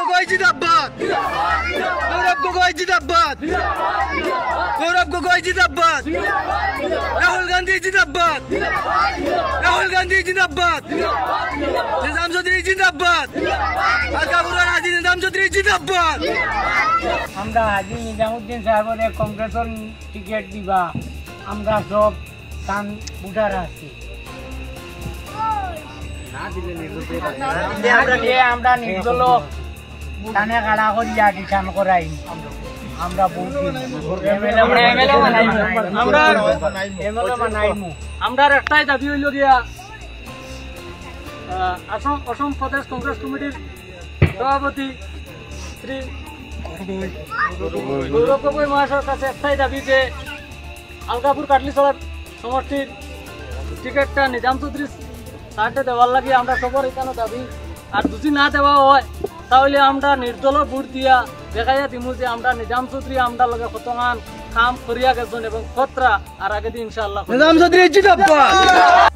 গগৈ জিন্দাবাদ গৌরব গগৈ জিন্দাবাদ গৌরব গগৈ জিন্দাবাদ রাহুল গান্ধী জিন্দাবাদ রাহুল গান্ধী জিন্দাবাদ নিজাম চৌধুরী জিন্দাবাদ আলকাপুরের হাজি নিজাম চৌধুরী জিন্দাবাদ আমরা হাজি নিজামুদ্দিন সাহেবের কংগ্রেসের টিকিট দিবা আমরা সব কান বুঝার আছি আমরা নির্দল কানে কাড়া করিয়া কিষান করাই আমরা আমরা একটাই দাবি হইল গিয়া অসম প্রদেশ কংগ্রেস কমিটির সভাপতি শ্রী গৌরব গগৈ মহাশয়ের কাছে একটাই দাবি যে আলকাপুর কাটলিছড়ার সমষ্টির টিকিটটা নিজাম চৌধুরী সার্টে দেওয়ার লাগে আমরা সবার এখানে দাবি আর যদি না দেওয়া হয় তাহলে আমরা নির্দল ভোট দিয়া দেখাইয়া দিমু যে আমরা নিজাম চৌধুরী আমরা লগে কতখান কাম করিয়া গেছেন এবং কতরা আর আগে দিন ইনশাআল্লাহ নিজাম চৌধুরী জিন্দাবাদ।